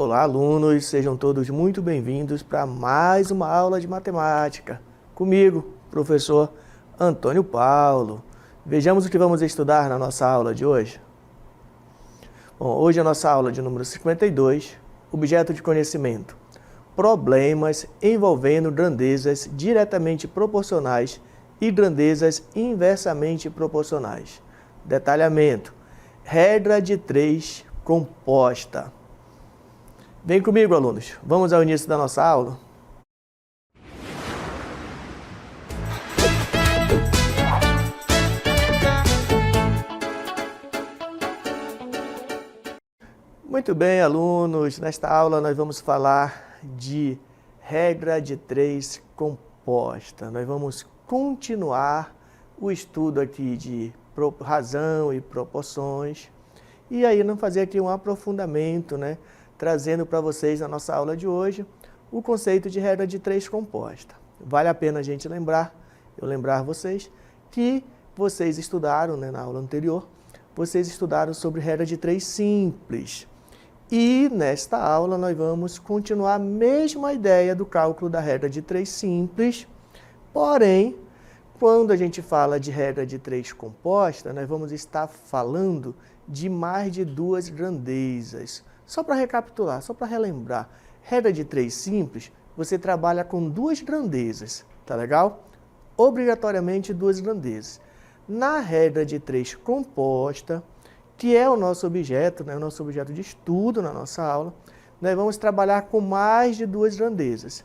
Olá, alunos, sejam todos muito bem-vindos para mais uma aula de matemática. Comigo, professor Antônio Paulo. Vejamos o que vamos estudar na nossa aula de hoje. Bom, hoje a nossa aula de número 52, objeto de conhecimento. Problemas envolvendo grandezas diretamente proporcionais e grandezas inversamente proporcionais. Detalhamento. Regra de 3 composta. Vem comigo, alunos. Vamos ao início da nossa aula? Muito bem, alunos. Nesta aula nós vamos falar de regra de 3 composta. Nós vamos continuar o estudo aqui de razão e proporções. E aí vamos fazer aqui um aprofundamento, né? Trazendo para vocês na nossa aula de hoje o conceito de regra de 3 composta. Vale a pena a gente lembrar vocês que vocês estudaram, né, na aula anterior, vocês estudaram sobre regra de 3 simples. E nesta aula nós vamos continuar a mesma ideia do cálculo da regra de 3 simples, porém, quando a gente fala de regra de 3 composta, nós vamos estar falando de mais de 2 grandezas. Só para recapitular, só para relembrar, regra de 3 simples, você trabalha com 2 grandezas, tá legal? Obrigatoriamente 2 grandezas. Na regra de 3 composta, que é o nosso objeto, né, o nosso objeto de estudo na nossa aula, nós vamos trabalhar com mais de 2 grandezas.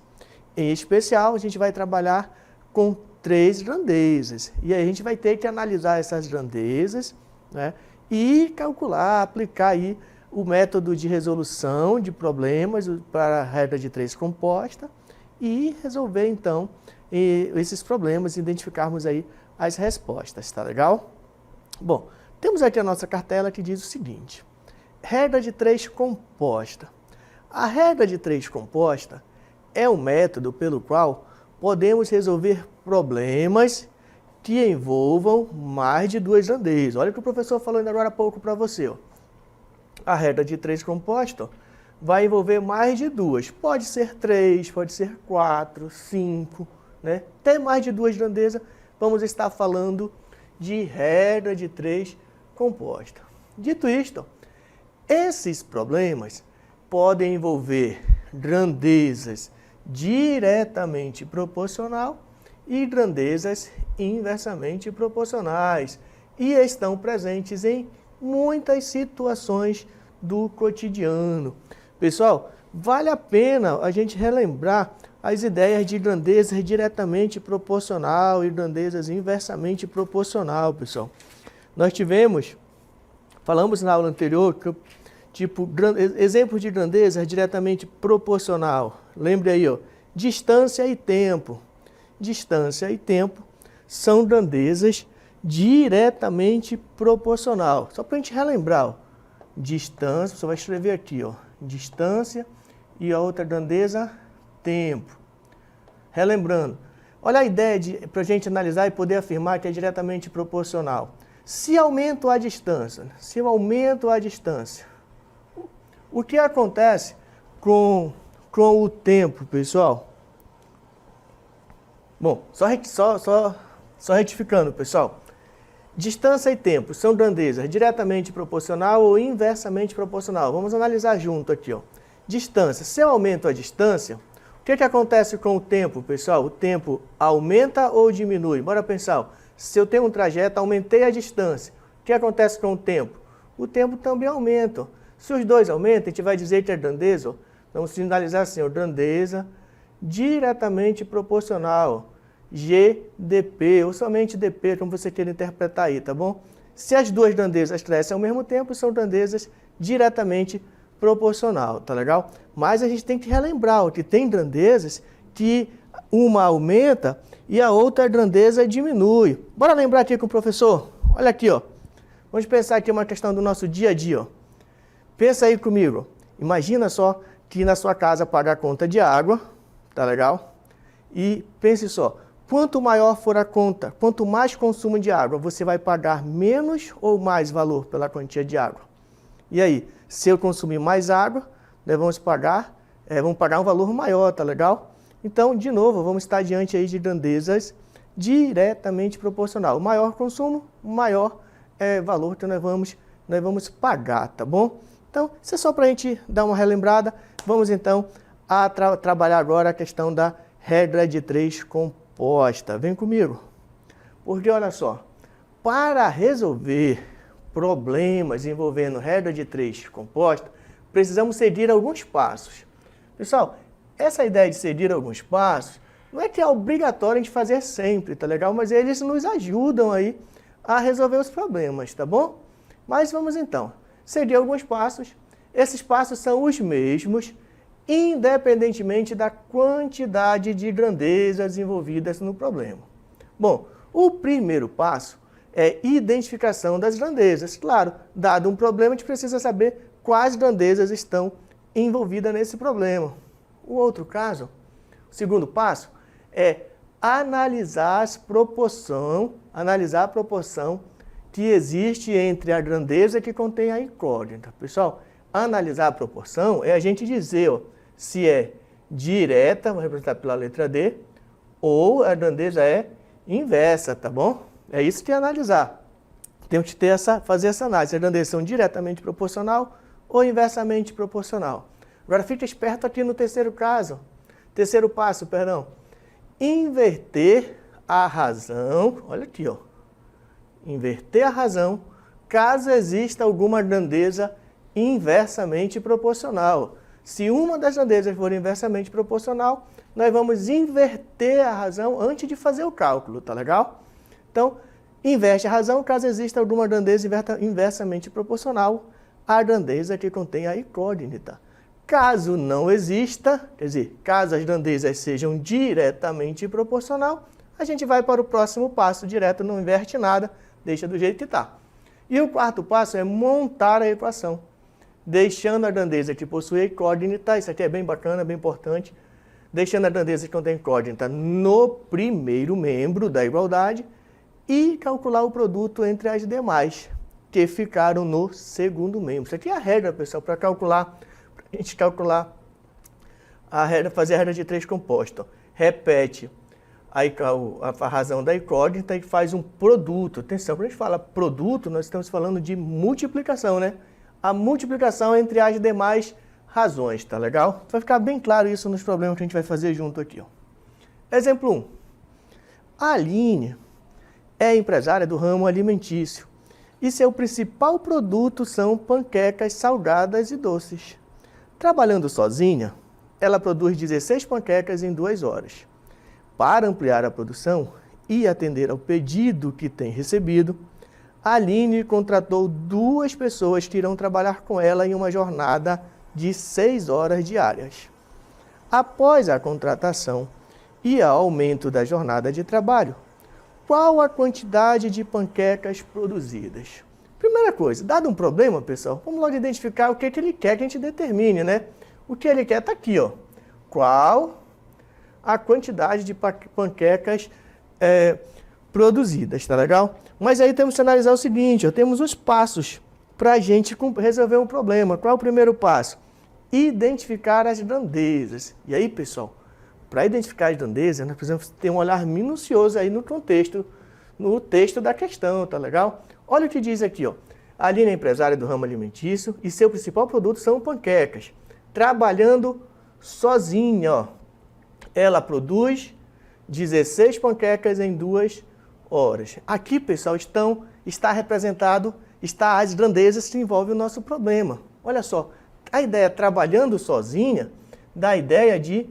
Em especial, a gente vai trabalhar com 3 grandezas. E aí a gente vai ter que analisar essas grandezas, né, e calcular, aplicar aí o método de resolução de problemas para a regra de 3 composta e resolver, então, esses problemas, identificarmos aí as respostas, tá legal? Bom, temos aqui a nossa cartela que diz o seguinte, regra de 3 composta. A regra de 3 composta é um método pelo qual podemos resolver problemas que envolvam mais de 2 grandezas. Olha o que o professor falou ainda agora há pouco para você, ó. A regra de 3 composta vai envolver mais de 2. Pode ser 3, pode ser 4, 5, né? Tem mais de 2 grandezas, vamos estar falando de regra de 3 composta. Dito isto, esses problemas podem envolver grandezas diretamente proporcional e grandezas inversamente proporcionais e estão presentes em muitas situações do cotidiano. Pessoal, vale a pena a gente relembrar as ideias de grandezas diretamente proporcional e grandezas inversamente proporcional, pessoal. Nós falamos na aula anterior, exemplos de grandeza diretamente proporcional. Lembre aí, ó, distância e tempo. Distância e tempo são grandezas diretamente proporcional. Só para a gente relembrar, ó, distância, você vai escrever aqui, ó, distância e a outra grandeza, tempo. Relembrando, olha a ideia para a gente analisar e poder afirmar que é diretamente proporcional. Se aumento a distância, o que acontece com o tempo, pessoal? Bom, só retificando, pessoal. Distância e tempo são grandezas diretamente proporcional ou inversamente proporcional. Vamos analisar junto aqui, ó. Distância. Se eu aumento a distância, o que acontece com o tempo, pessoal? O tempo aumenta ou diminui? Bora pensar, ó. Se eu tenho um trajeto, aumentei a distância. O que acontece com o tempo? O tempo também aumenta. Se os dois aumentam, a gente vai dizer que é grandeza, ó. Vamos sinalizar assim, ó, grandeza diretamente proporcional. GDP, ou somente DP, como você queira interpretar aí, tá bom? Se as duas grandezas crescem ao mesmo tempo, são grandezas diretamente proporcional, tá legal? Mas a gente tem que relembrar, ó, que tem grandezas que uma aumenta e a outra grandeza diminui. Bora lembrar aqui com o professor? Olha aqui, ó. Vamos pensar aqui uma questão do nosso dia a dia, ó. Pensa aí comigo. Imagina só que na sua casa paga a conta de água, tá legal? E pense só, quanto maior for a conta, quanto mais consumo de água, você vai pagar menos ou mais valor pela quantia de água? E aí, se eu consumir mais água, nós vamos pagar um valor maior, tá legal? Então, de novo, vamos estar diante aí de grandezas diretamente proporcional. O maior consumo, o maior valor que nós vamos pagar, tá bom? Então, isso é só para a gente dar uma relembrada. Vamos então a trabalhar agora a questão da regra de 3 composta. Vem comigo. Porque olha só, para resolver problemas envolvendo regra de 3 composta, precisamos seguir alguns passos. Pessoal, essa ideia de seguir alguns passos não é que é obrigatório a gente fazer sempre, tá legal? Mas eles nos ajudam aí a resolver os problemas, tá bom? Mas vamos então seguir alguns passos. Esses passos são os mesmos, independentemente da quantidade de grandezas envolvidas no problema. Bom, o primeiro passo é identificação das grandezas. Claro, dado um problema, a gente precisa saber quais grandezas estão envolvidas nesse problema. O outro caso, o segundo passo, é analisar a proporção que existe entre a grandeza que contém a incógnita. Pessoal, analisar a proporção é a gente dizer se é direta, vou representar pela letra D, ou a grandeza é inversa, tá bom? É isso que é analisar. Temos que fazer essa análise. As grandezas são diretamente proporcional ou inversamente proporcional. Agora fica esperto aqui no terceiro passo, perdão. Inverter a razão, olha aqui, ó. Inverter a razão caso exista alguma grandeza inversamente proporcional. Se uma das grandezas for inversamente proporcional, nós vamos inverter a razão antes de fazer o cálculo, tá legal? Então, inverte a razão caso exista alguma grandeza inversamente proporcional à grandeza que contém a incógnita. Caso não exista, quer dizer, caso as grandezas sejam diretamente proporcional, a gente vai para o próximo passo direto, não inverte nada, deixa do jeito que está. E o quarto passo é montar a equação, deixando a grandeza que possui a incógnita, isso aqui é bem bacana, bem importante, deixando a grandeza que contém incógnita no primeiro membro da igualdade e calcular o produto entre as demais, que ficaram no segundo membro. Isso aqui é a regra, pessoal, para a gente calcular a regra, fazer a regra de 3 composta. Repete a razão da incógnita e faz um produto. Atenção, quando a gente fala produto, nós estamos falando de multiplicação, né? A multiplicação entre as demais razões, tá legal? Vai ficar bem claro isso nos problemas que a gente vai fazer junto aqui, ó. Exemplo 1. A Aline é empresária do ramo alimentício e seu principal produto são panquecas salgadas e doces. Trabalhando sozinha, ela produz 16 panquecas em 2 horas. Para ampliar a produção e atender ao pedido que tem recebido, a Aline contratou 2 pessoas que irão trabalhar com ela em uma jornada de 6 horas diárias. Após a contratação e ao aumento da jornada de trabalho, qual a quantidade de panquecas produzidas? Primeira coisa, dado um problema, pessoal, vamos logo identificar o que ele quer que a gente determine, né? O que ele quer está aqui, ó. Qual a quantidade de panquecas produzidas, tá legal? Mas aí temos que analisar o seguinte, ó, temos os passos para a gente resolver um problema. Qual é o primeiro passo? Identificar as grandezas. E aí, pessoal, para identificar as grandezas, nós precisamos ter um olhar minucioso aí no contexto, no texto da questão, tá legal? Olha o que diz aqui, ó. A Aline é empresária do ramo alimentício e seu principal produto são panquecas. Trabalhando sozinha, ó. Ela produz 16 panquecas em 2 horas. Aqui, pessoal, está representado, as grandezas que envolvem o nosso problema. Olha só, a ideia trabalhando sozinha dá a ideia de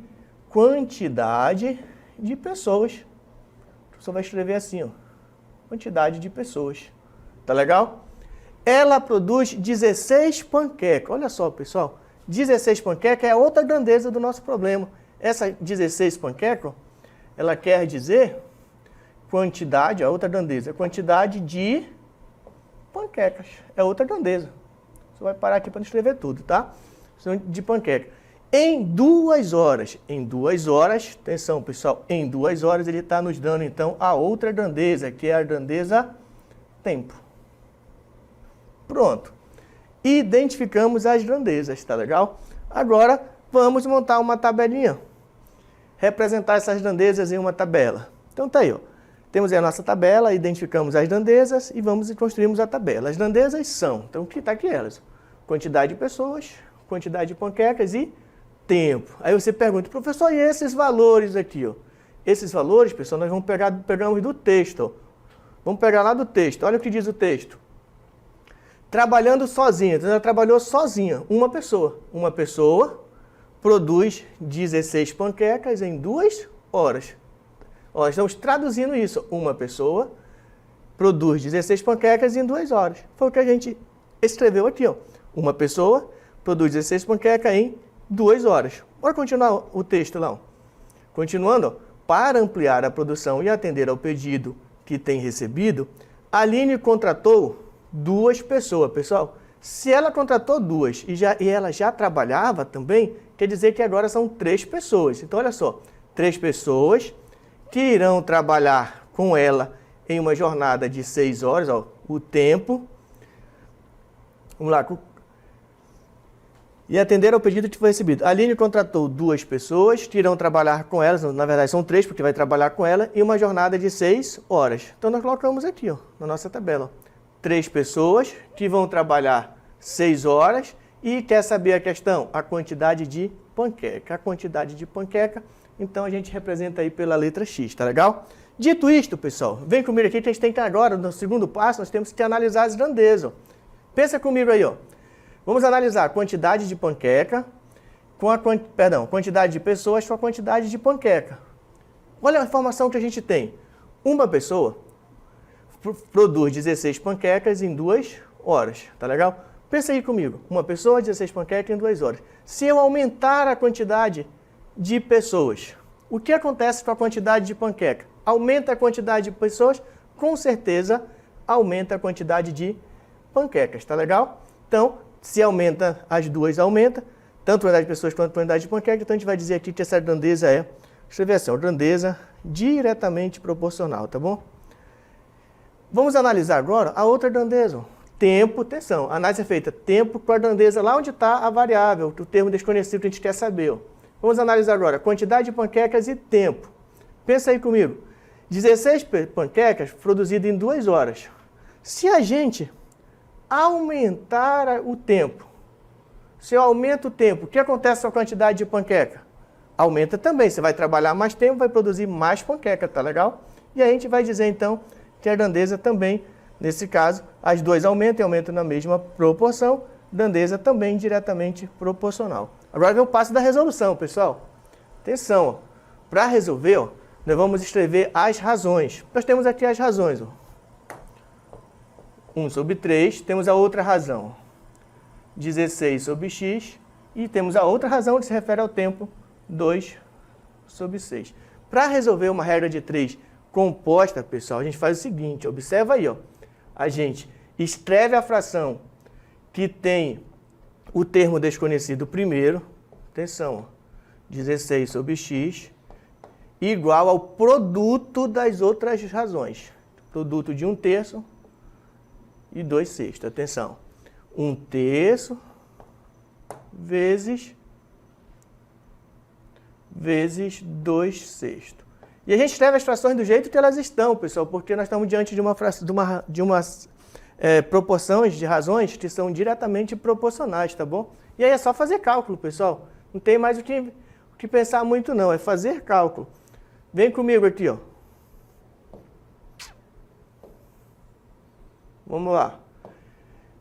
quantidade de pessoas. A pessoa vai escrever assim, ó. Quantidade de pessoas. Tá legal? Ela produz 16 panquecas. Olha só, pessoal. 16 panquecas é outra grandeza do nosso problema. Essa 16 panquecas, ela quer dizer quantidade, a outra grandeza. Quantidade de panquecas. É outra grandeza. Você vai parar aqui para não escrever tudo, tá? De panqueca. Em 2 horas. Em 2 horas, atenção, pessoal. Em 2 horas ele está nos dando, então, a outra grandeza, que é a grandeza tempo. Pronto. Identificamos as grandezas, tá legal? Agora, vamos montar uma tabelinha. Representar essas grandezas em uma tabela. Então tá aí, ó. Temos aí a nossa tabela, identificamos as grandezas e vamos e construímos a tabela. As grandezas são, então que tá aqui elas? Quantidade de pessoas, quantidade de panquecas e tempo. Aí você pergunta, professor, e esses valores aqui, ó? Esses valores, pessoal, nós vamos pegamos do texto, ó. Vamos pegar lá do texto. Olha o que diz o texto. Trabalhando sozinha, então ela trabalhou sozinha, uma pessoa. Uma pessoa produz 16 panquecas em 2 horas. Ó, estamos traduzindo isso. Uma pessoa produz 16 panquecas em 2 horas. Foi o que a gente escreveu aqui, ó. Uma pessoa produz 16 panquecas em 2 horas. Bora continuar o texto lá, ó. Continuando, ó. Para ampliar a produção e atender ao pedido que tem recebido, a Aline contratou 2 pessoas, pessoal. Se ela contratou 2 e ela já trabalhava também, quer dizer que agora são 3 pessoas. Então, olha só, 3 pessoas que irão trabalhar com ela em uma jornada de 6 horas, ó, o tempo. Vamos lá. E atender ao pedido que foi recebido. A Aline contratou 2 pessoas que irão trabalhar com elas, na verdade são 3, porque vai trabalhar com ela, em uma jornada de 6 horas. Então nós colocamos aqui, ó, na nossa tabela. 3 pessoas que vão trabalhar 6 horas e quer saber a questão? A quantidade de panqueca. A quantidade de panqueca, então a gente representa aí pela letra X, tá legal? Dito isto, pessoal, vem comigo aqui que a gente tem que agora, no segundo passo, nós temos que analisar as grandezas. Ó. Pensa comigo aí, ó. Vamos analisar a quantidade de panqueca com a quantidade de pessoas com a quantidade de panqueca. Olha a informação que a gente tem. Uma pessoa produz 16 panquecas em 2 horas, tá legal? Pensa aí comigo. Uma pessoa, 16 panquecas em 2 horas. Se eu aumentar a quantidade de pessoas, o que acontece com a quantidade de panqueca? Aumenta a quantidade de pessoas, com certeza aumenta a quantidade de panquecas, tá legal? Então, se aumenta, as duas aumenta, tanto a quantidade de pessoas quanto a quantidade de panquecas, então a gente vai dizer aqui que essa grandeza é, escrever assim, ó, grandeza diretamente proporcional, tá bom? Vamos analisar agora a outra grandeza, ó. Tempo, atenção, a análise é feita tempo com a grandeza lá onde está a variável, o termo desconhecido que a gente quer saber, ó. Vamos analisar agora quantidade de panquecas e tempo. Pensa aí comigo, 16 panquecas produzidas em 2 horas. Se a gente aumentar o tempo, se eu aumento o tempo, o que acontece com a quantidade de panqueca? Aumenta também, você vai trabalhar mais tempo, vai produzir mais panqueca, tá legal? E aí a gente vai dizer então que a grandeza também, nesse caso, as duas aumentam e aumentam na mesma proporção, grandeza também diretamente proporcional. Agora vem o passo da resolução, pessoal. Atenção, para resolver, ó, nós vamos escrever as razões. Nós temos aqui as razões, ó. 1 sobre 3, temos a outra razão, 16 sobre x, e temos a outra razão que se refere ao tempo, 2 sobre 6. Para resolver uma regra de 3 composta, pessoal, a gente faz o seguinte, observa aí, ó, a gente escreve a fração que tem o termo desconhecido primeiro, atenção, ó, 16 sobre x, igual ao produto das outras razões, produto de 1/3 e 2/6, atenção, 1/3 vezes 2/6. E a gente escreve as frações do jeito que elas estão, pessoal, porque nós estamos diante de umas proporções de razões que são diretamente proporcionais, tá bom? E aí é só fazer cálculo, pessoal. Não tem mais o que pensar muito não, é fazer cálculo. Vem comigo aqui, ó. Vamos lá.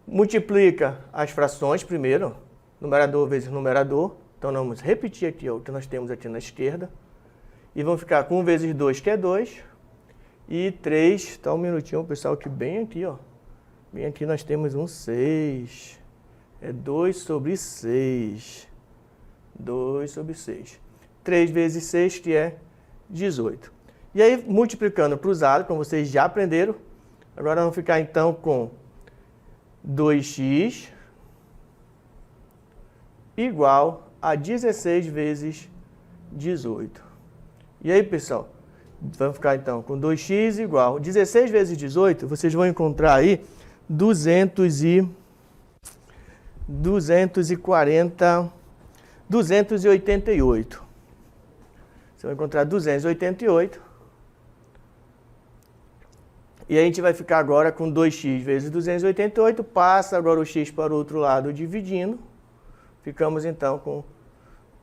Multiplica as frações primeiro, numerador vezes numerador. Então, nós vamos repetir aqui ó, o que nós temos aqui na esquerda. E vamos ficar com 1 vezes 2, que é 2. E 3, tá um minutinho, pessoal, que bem aqui, ó. Bem aqui nós temos um 6. É 2 sobre 6. 2 sobre 6. 3 vezes 6, que é 18. E aí, multiplicando cruzado, como vocês já aprenderam, agora vamos ficar então com 2x igual a 16 vezes 18. E aí, pessoal, vamos ficar então com 2x igual 16 vezes 18, vocês vão encontrar aí 240 288. Você vai encontrar 288. E a gente vai ficar agora com 2x vezes 288. Passa agora o x para o outro lado dividindo. Ficamos então com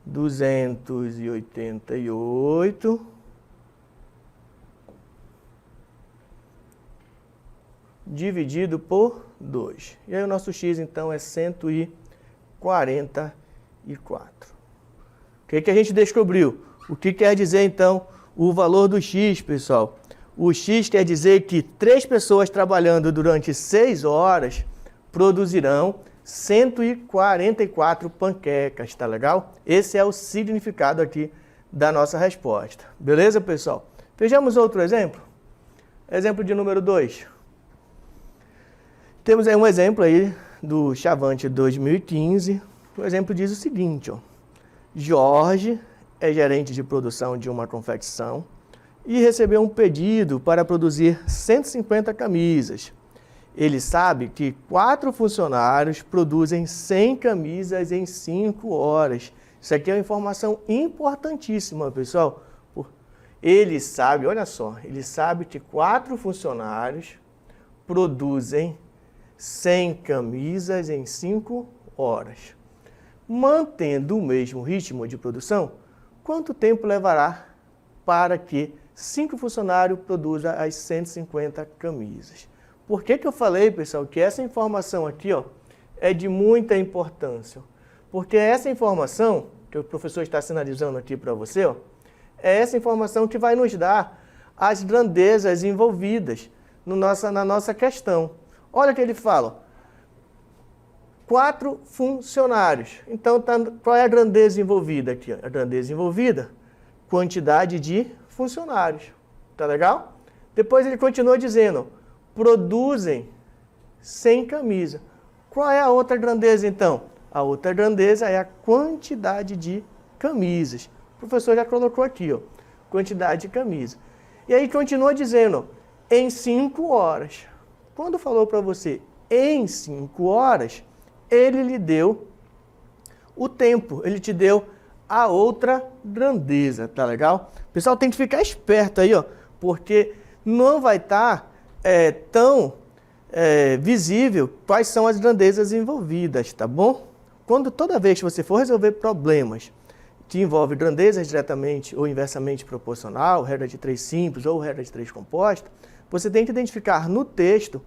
288 dividido por 2. E aí o nosso x então é 144. O que a gente descobriu? O que quer dizer então o valor do x, pessoal? O x quer dizer que 3 pessoas trabalhando durante 6 horas produzirão 144 panquecas, tá legal? Esse é o significado aqui da nossa resposta. Beleza, pessoal? Vejamos outro exemplo. Exemplo de número 2. Temos aí um exemplo aí do Chavante 2015. O exemplo diz o seguinte, ó. Jorge é gerente de produção de uma confecção e recebeu um pedido para produzir 150 camisas. Ele sabe que 4 funcionários produzem 100 camisas em 5 horas. Isso aqui é uma informação importantíssima, pessoal. Ele sabe, olha só, ele sabe que 4 funcionários produzem 100 camisas em 5 horas. Mantendo o mesmo ritmo de produção, quanto tempo levará para que 5 funcionários produzam as 150 camisas? Por que eu falei, pessoal, que essa informação aqui, ó, é de muita importância? Porque essa informação que o professor está sinalizando aqui para você, ó, é essa informação que vai nos dar as grandezas envolvidas na nossa questão. Olha o que ele fala. 4 funcionários. Então, qual é a grandeza envolvida aqui? A grandeza envolvida, quantidade de funcionários. Tá legal? Depois ele continua dizendo, produzem 100 camisas. Qual é a outra grandeza, então? A outra grandeza é a quantidade de camisas. O professor já colocou aqui, ó, quantidade de camisas. E aí continua dizendo, em 5 horas. Quando falou para você em 5 horas, ele lhe deu o tempo, ele te deu a outra grandeza, tá legal? O pessoal tem que ficar esperto aí, ó, porque não vai estar tão visível quais são as grandezas envolvidas, tá bom? Toda vez que você for resolver problemas que envolvem grandezas diretamente ou inversamente proporcional, regra de 3 simples ou regra de 3 composta, você tem que identificar no texto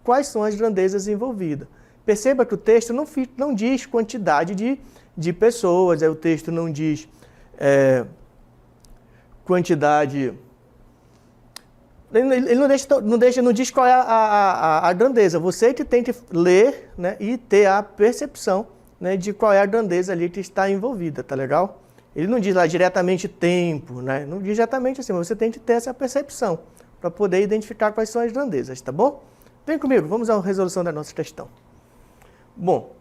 quais são as grandezas envolvidas. Perceba que o texto não diz quantidade de pessoas, o texto não diz quantidade... Ele não diz qual é a grandeza. Você que tem que ler, né, e ter a percepção, né, de qual é a grandeza ali que está envolvida, tá legal? Ele não diz lá diretamente tempo, né? Não diz diretamente assim, mas você tem que ter essa percepção para poder identificar quais são as grandezas, tá bom? Vem comigo, vamos à resolução da nossa questão. Bom,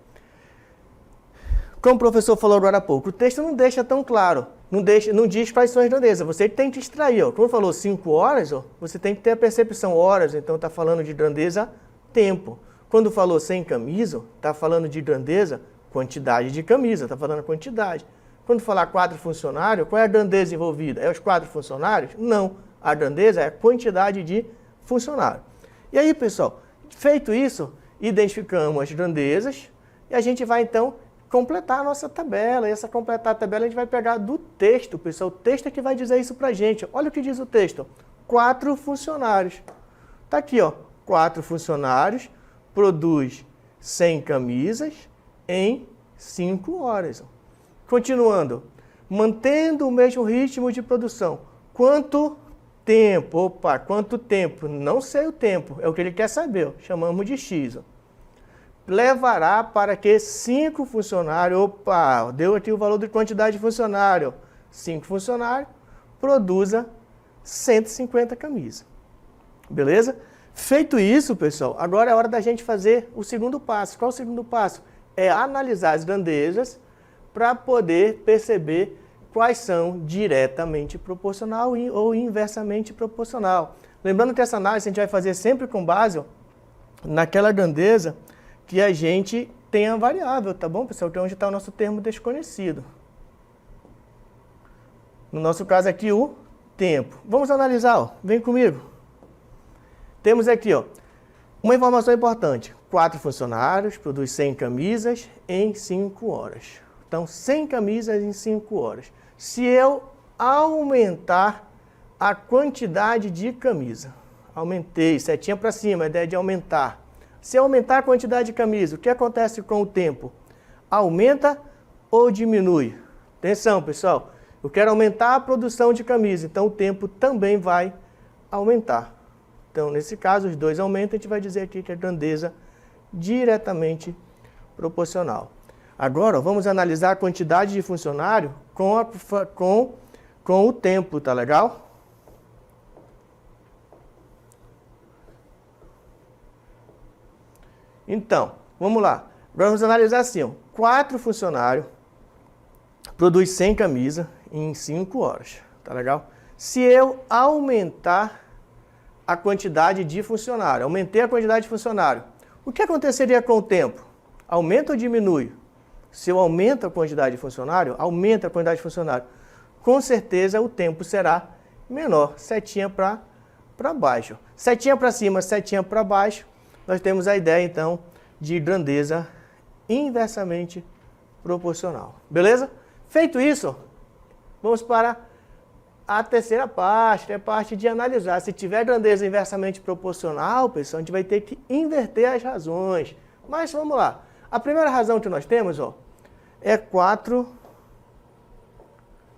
como o professor falou agora há pouco, o texto não deixa tão claro, não diz quais são as grandezas, você tem que extrair, ó. Como falou 5 horas, ó, você tem que ter a percepção horas, então está falando de grandeza tempo. Quando falou 100 camisas, está falando de grandeza quantidade de camisa, está falando quantidade. Quando falar 4 funcionários, qual é a grandeza envolvida? É os 4 funcionários? Não, a grandeza é a quantidade de funcionários. E aí, pessoal, feito isso, identificamos as grandezas e a gente vai, então, completar a nossa tabela. E essa completar a tabela a gente vai pegar do texto, pessoal. O texto é que vai dizer isso pra gente. Olha o que diz o texto. 4 funcionários. Tá aqui, ó. 4 funcionários produz 100 camisas em 5 horas. Continuando. Mantendo o mesmo ritmo de produção. Quanto tempo? Opa, quanto tempo? Não sei o tempo. É o que ele quer saber. Ó. Chamamos de X. Ó. Levará para que 5 funcionários, opa, deu aqui o valor de quantidade de funcionário, 5 funcionários, produza 150 camisas. Beleza? Feito isso, pessoal, agora é hora da gente fazer o segundo passo. Qual é o segundo passo? É analisar as grandezas para poder perceber quais são diretamente proporcional ou inversamente proporcional. Lembrando que essa análise a gente vai fazer sempre com base naquela grandeza que a gente tem a variável, tá bom, pessoal? Que é onde está o nosso termo desconhecido. No nosso caso aqui, o tempo. Vamos analisar, ó. Vem comigo. Temos aqui, ó, uma informação importante. 4 funcionários, produz 100 camisas em 5 horas. Então, 100 camisas em 5 horas. Se eu aumentar a quantidade de camisa, aumentei, setinha para cima, a ideia de aumentar. Se eu aumentar a quantidade de camisa, o que acontece com o tempo? Aumenta ou diminui? Atenção, pessoal. Eu quero aumentar a produção de camisa, então o tempo também vai aumentar. Então, nesse caso, os dois aumentam, a gente vai dizer aqui que a grandeza diretamente proporcional. Agora, vamos analisar a quantidade de funcionário com o tempo, tá legal? Então, vamos lá. Agora vamos analisar assim, ó. 4 funcionários produz 100 camisas em 5 horas, tá legal? Se eu aumentar a quantidade de funcionário, aumentei a quantidade de funcionário, o que aconteceria com o tempo? Aumenta ou diminui? Se eu aumento a quantidade de funcionário, aumenta a quantidade de funcionário, com certeza o tempo será menor, setinha para baixo. Setinha para cima, setinha para baixo, nós temos a ideia então de grandeza inversamente proporcional. Beleza? Feito isso, vamos para a terceira parte, é a parte de analisar. Se tiver grandeza inversamente proporcional, pessoal, a gente vai ter que inverter as razões. Mas vamos lá. A primeira razão que nós temos, ó, é 4.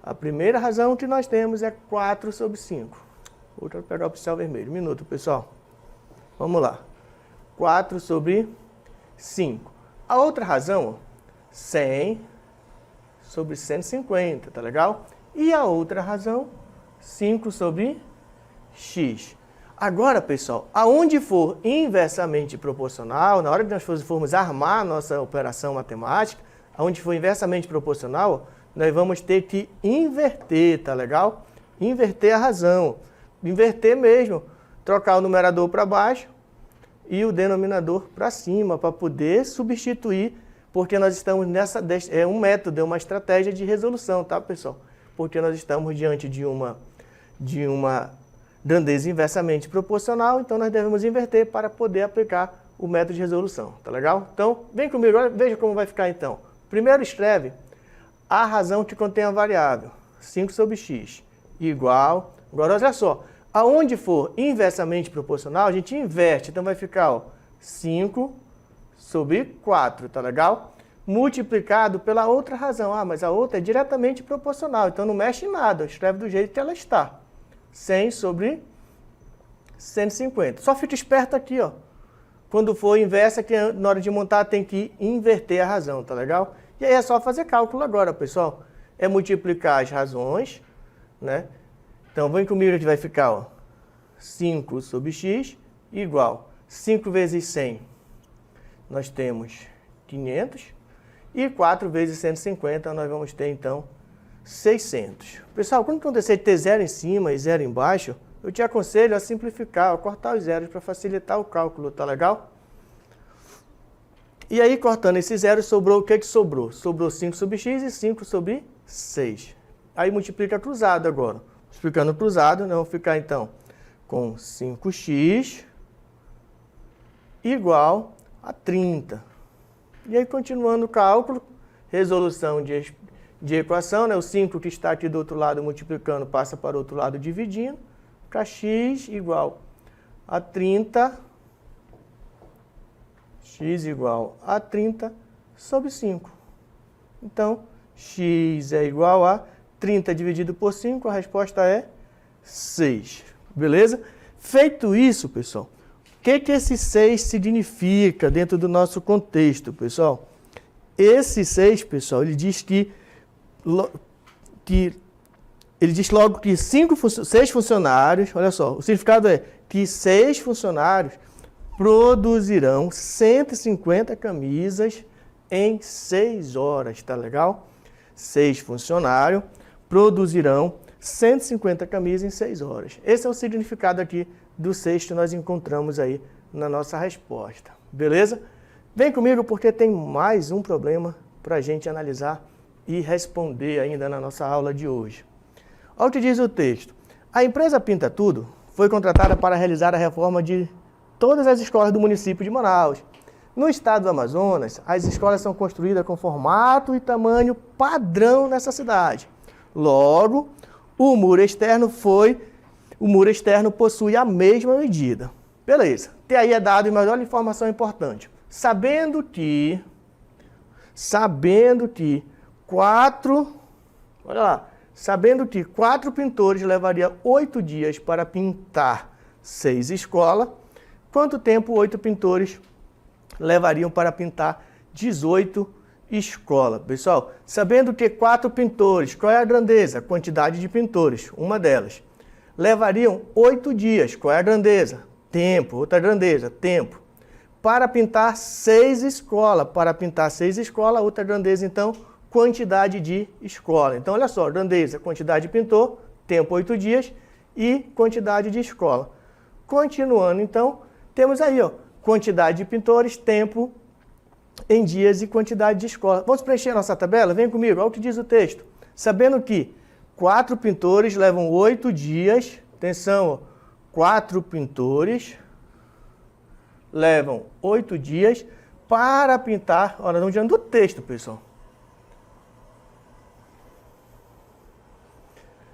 A primeira razão que nós temos é 4 sobre 5. Outra para pegar o pincel vermelho. Um minuto, pessoal. Vamos lá. 4 sobre 5. A outra razão, ó, 100 sobre 150, tá legal? E a outra razão, 5 sobre x. Agora, pessoal, aonde for inversamente proporcional, na hora que nós formos armar a nossa operação matemática, aonde for inversamente proporcional, nós vamos ter que inverter, tá legal? Inverter a razão. Inverter mesmo. Trocar o numerador para baixo e o denominador para cima, para poder substituir, porque nós estamos nessa... É um método, é uma estratégia de resolução, tá, pessoal? Porque nós estamos diante de uma grandeza inversamente proporcional, então nós devemos inverter para poder aplicar o método de resolução, tá legal? Então, vem comigo, agora veja como vai ficar então. Primeiro escreve a razão que contém a variável, 5 sobre x, igual... Agora, olha só, aonde for inversamente proporcional, a gente inverte, então vai ficar, ó, 5 sobre 4, tá legal? Multiplicado pela outra razão. Ah, mas a outra é diretamente proporcional, então não mexe em nada, escreve do jeito que ela está. 100 sobre 150. Só fica esperto aqui, ó. Quando for inversa, que na hora de montar tem que inverter a razão, tá legal? E aí é só fazer cálculo agora, pessoal. É multiplicar as razões, né? Então, vem comigo que vai ficar, ó, 5 sobre x igual 5 vezes 100. Nós temos 500. E 4 vezes 150, nós vamos ter, então, 600. Pessoal, quando acontecer de ter 0 em cima e 0 embaixo, eu te aconselho a simplificar, a cortar os zeros para facilitar o cálculo, tá legal? E aí, cortando esses zeros, sobrou o que sobrou? Sobrou 5 sobre x e 5 sobre 6. Aí multiplica cruzado agora. Multiplicando cruzado, nós vamos ficar, então, com 5x igual a 30. E aí, continuando o cálculo, resolução de equação, né? O 5 que está aqui do outro lado multiplicando passa para o outro lado dividindo. Fica x igual a 30, x igual a 30 sobre 5. Então, x é igual a 30 dividido por 5, a resposta é 6. Beleza? Feito isso, pessoal, o que esse 6 significa dentro do nosso contexto, pessoal? Esse 6, pessoal, ele diz logo que 6 funcionários, olha só, o significado é que 6 funcionários produzirão 150 camisas em 6 horas, tá legal? 6 funcionários produzirão 150 camisas em 6 horas. Esse é o significado aqui do 6 que nós encontramos aí na nossa resposta. Beleza? Vem comigo porque tem mais um problema para a gente analisar e responder ainda na nossa aula de hoje. Olha o que diz o texto. A empresa Pinta Tudo foi contratada para realizar a reforma de todas as escolas do município de Manaus. No estado do Amazonas, as escolas são construídas com formato e tamanho padrão nessa cidade. Logo, o muro externo possui a mesma medida. Beleza. Até aí é dado uma melhor informação importante. Sabendo que quatro pintores levariam 8 dias para pintar 6 escolas, quanto tempo 8 pintores levariam para pintar 18 escolas? Pessoal, sabendo que 4 pintores, qual é a grandeza? Quantidade de pintores, uma delas. Levariam 8 dias, qual é a grandeza? Tempo, outra grandeza, tempo. Para pintar 6 escolas, outra grandeza, então, quantidade de escola. Então, olha só, grandeza, quantidade de pintor, tempo 8 dias e quantidade de escola. Continuando, então, temos aí, ó, quantidade de pintores, tempo em dias e quantidade de escola. Vamos preencher a nossa tabela? Vem comigo, olha o que diz o texto. Sabendo que 4 pintores levam 8 dias, atenção, ó, 4 pintores levam 8 dias para pintar, olha, estamos diante do texto, pessoal.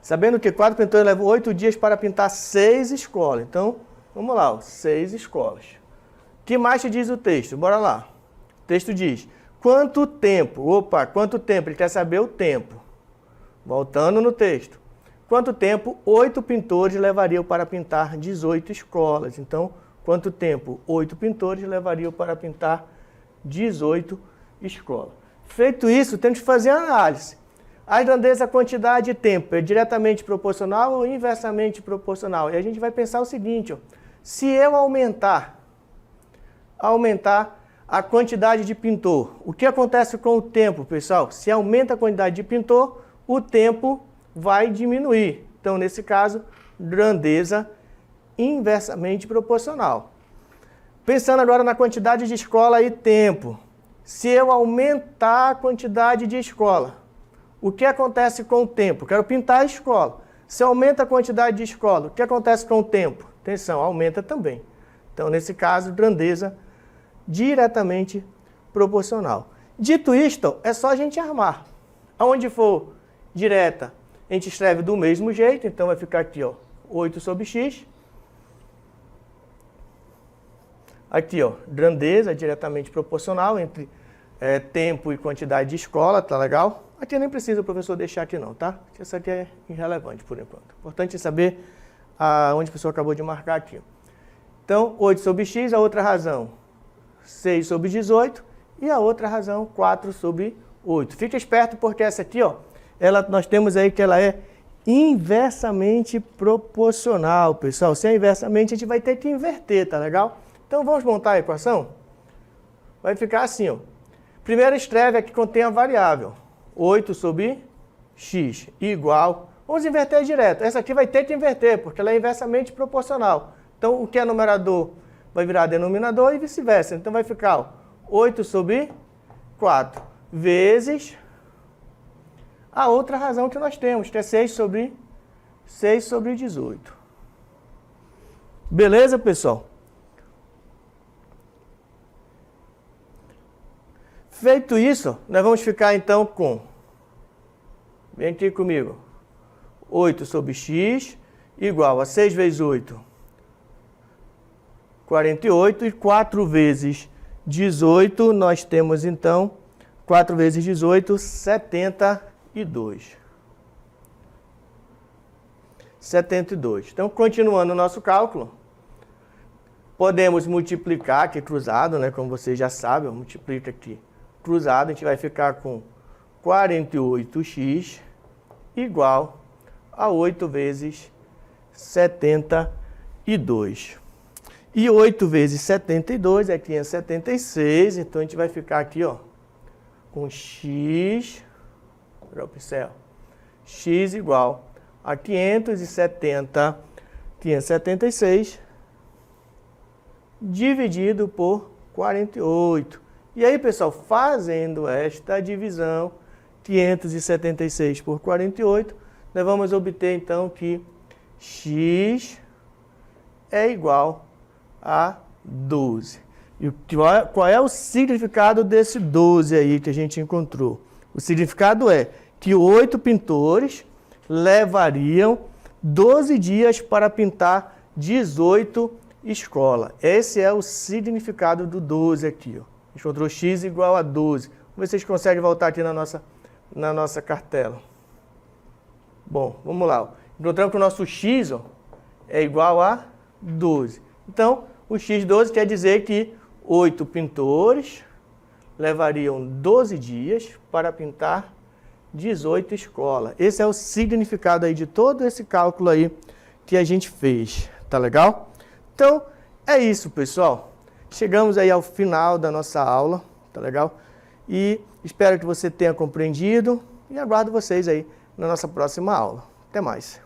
Sabendo que 4 pintores levam 8 dias para pintar 6 escolas. Então, vamos lá, ó, 6 escolas. O que mais te diz o texto? Bora lá. O texto diz, quanto tempo? Opa, quanto tempo? Ele quer saber o tempo. Voltando no texto. Quanto tempo 8 pintores levariam para pintar 18 escolas? Então, quanto tempo 8 pintores levariam para pintar 18 escolas? Feito isso, temos que fazer a análise. A grandeza, quantidade e tempo é diretamente proporcional ou inversamente proporcional? E a gente vai pensar o seguinte, ó, se eu aumentar a quantidade de pintor, o que acontece com o tempo, pessoal? Se aumenta a quantidade de pintor, o tempo vai diminuir. Então, nesse caso, grandeza inversamente proporcional. Pensando agora na quantidade de escola e tempo. Se eu aumentar a quantidade de escola, o que acontece com o tempo? Quero pintar a escola. Se aumenta a quantidade de escola, o que acontece com o tempo? Atenção, aumenta também. Então, nesse caso, grandeza diretamente proporcional. Dito isto, é só a gente armar. Aonde for direta, a gente escreve do mesmo jeito, então vai ficar aqui, ó, 8 sobre x. Aqui, ó, grandeza diretamente proporcional entre tempo e quantidade de escola, tá legal? Aqui nem precisa o professor deixar aqui não, tá? Isso aqui é irrelevante por enquanto. Importante é saber onde a pessoa acabou de marcar aqui. Então, 8 sobre x, a outra razão, 6 sobre 18, e a outra razão, 4 sobre 8. Fica esperto porque essa aqui, ó, nós temos aí que ela é inversamente proporcional, pessoal. Se é inversamente, a gente vai ter que inverter, tá legal? Então, vamos montar a equação? Vai ficar assim, ó. Primeiro escreve aqui que contém a variável, 8 sobre x igual... Vamos inverter direto. Essa aqui vai ter que inverter, porque ela é inversamente proporcional. Então, o que é numerador vai virar denominador e vice-versa. Então, vai ficar, ó, 8 sobre 4 vezes a outra razão que nós temos, que é 6 sobre 18. Beleza, pessoal? Feito isso, nós vamos ficar então com, vem aqui comigo, 8 sobre x igual a 6 vezes 8, 48, e 4 vezes 18, nós temos então, 4 vezes 18, 72. 72. Então, continuando o nosso cálculo, podemos multiplicar aqui cruzado, né? Como vocês já sabem, multiplica aqui cruzado, a gente vai ficar com 48x igual a 8 vezes 72. E 8 vezes 72 é 576, então a gente vai ficar aqui, ó, com x, para o pincel, x igual a 576 dividido por 48. E aí, pessoal, fazendo esta divisão, 576 por 48, nós vamos obter então que x é igual a 12. E qual é o significado desse 12 aí que a gente encontrou? O significado é que 8 pintores levariam 12 dias para pintar 18 escolas. Esse é o significado do 12 aqui. Ó. Encontrou x igual a 12. Vamos ver se vocês conseguem voltar aqui na nossa cartela. Bom, vamos lá. Ó. Encontramos que o nosso x ó, é igual a 12. Então, o x12 quer dizer que 8 pintores levariam 12 dias para pintar 18 escolas. Esse é o significado aí de todo esse cálculo aí que a gente fez. Tá legal? Então, é isso, pessoal. Chegamos aí ao final da nossa aula. Tá legal? E espero que você tenha compreendido e aguardo vocês aí na nossa próxima aula. Até mais.